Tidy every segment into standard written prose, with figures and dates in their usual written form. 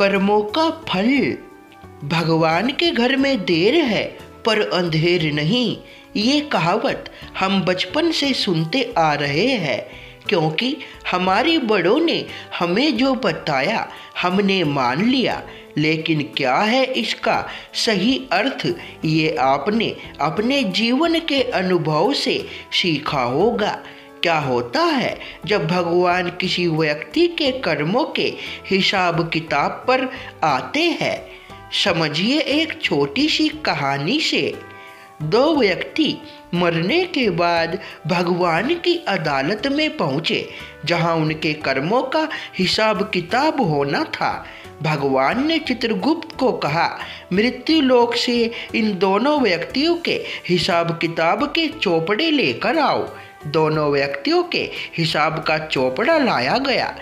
कर्मों का फल। भगवान के घर में देर है पर अंधेर नहीं, ये कहावत हम बचपन से सुनते आ रहे हैं, क्योंकि हमारे बड़ों ने हमें जो बताया हमने मान लिया। लेकिन क्या है इसका सही अर्थ, ये आपने अपने जीवन के अनुभव से सीखा होगा। क्या होता है जब भगवान किसी व्यक्ति के कर्मों के हिसाब किताब पर आते हैं? समझिए एक छोटी सी कहानी से। दो व्यक्ति मरने के बाद भगवान की अदालत में पहुँचे, जहाँ उनके कर्मों का हिसाब किताब होना था। भगवान ने चित्रगुप्त को कहा, मृत्यु लोक से इन दोनों व्यक्तियों के हिसाब किताब के चौपड़े लेकर आओ। दोनों व्यक्तियों के हिसाब का चौपड़ा लाया गया।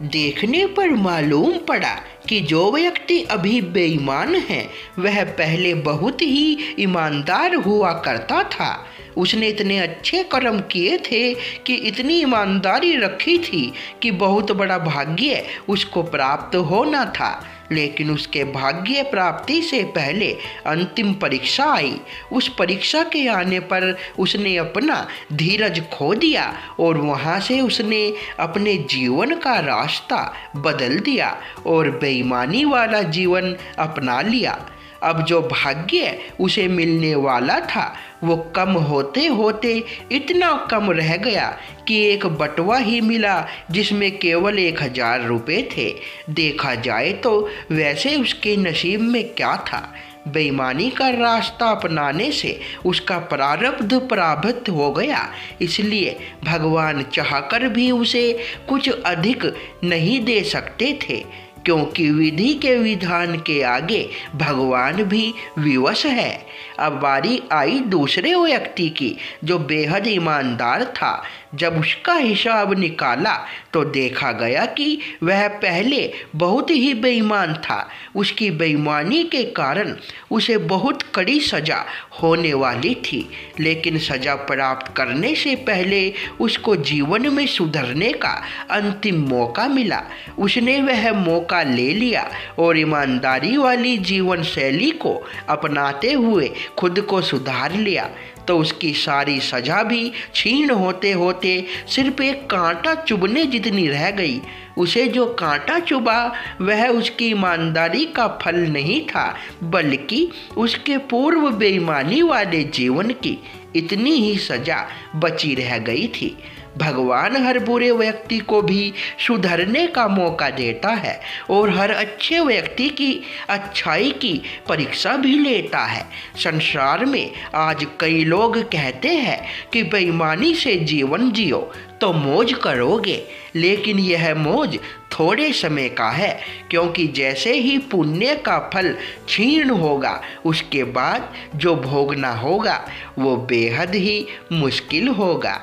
देखने पर मालूम पड़ा कि जो व्यक्ति अभी बेईमान है वह पहले बहुत ही ईमानदार हुआ करता था। उसने इतने अच्छे कर्म किए थे कि इतनी ईमानदारी रखी थी कि बहुत बड़ा भाग्य उसको प्राप्त होना था। लेकिन उसके भाग्य प्राप्ति से पहले अंतिम परीक्षा आई। उस परीक्षा के आने पर उसने अपना धीरज खो दिया और वहाँ से उसने अपने जीवन का रास्ता बदल दिया और बेईमानी वाला जीवन अपना लिया। अब जो भाग्य उसे मिलने वाला था वो कम होते होते इतना कम रह गया कि एक बटुआ ही मिला जिसमें केवल 1000 रुपये थे। देखा जाए तो वैसे उसके नसीब में क्या था? बेईमानी का रास्ता अपनाने से उसका प्रारब्ध प्राप्त हो गया। इसलिए भगवान चाहकर भी उसे कुछ अधिक नहीं दे सकते थे, क्योंकि विधि के विधान के आगे भगवान भी विवश है। अब बारी आई दूसरे व्यक्ति की, जो बेहद ईमानदार था। जब उसका हिसाब निकाला तो देखा गया कि वह पहले बहुत ही बेईमान था। उसकी बेईमानी के कारण उसे बहुत कड़ी सज़ा होने वाली थी, लेकिन सज़ा प्राप्त करने से पहले उसको जीवन में सुधरने का अंतिम मौका मिला। उसने वह मौका ले लिया और ईमानदारी वाली जीवन शैली को अपनाते हुए खुद को सुधार लिया। तो उसकी सारी सज़ा भी छीन होते होते सिर्फ एक कांटा चुभने जितनी रह गई। उसे जो कांटा चुभा वह उसकी ईमानदारी का फल नहीं था, बल्कि उसके पूर्व बेईमानी वाले जीवन की इतनी ही सज़ा बची रह गई थी। भगवान हर बुरे व्यक्ति को भी सुधरने का मौका देता है और हर अच्छे व्यक्ति की अच्छाई की परीक्षा भी लेता है। संसार में आज कई लोग कहते हैं कि बेईमानी से जीवन जियो तो मौज करोगे, लेकिन यह मौज थोड़े समय का है, क्योंकि जैसे ही पुण्य का फल क्षीण होगा उसके बाद जो भोगना होगा वो बेहद ही मुश्किल होगा।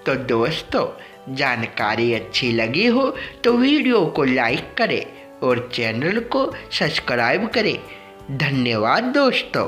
तो दोस्तों, जानकारी अच्छी लगी हो तो वीडियो को लाइक करें और चैनल को सब्सक्राइब करें। धन्यवाद दोस्तों।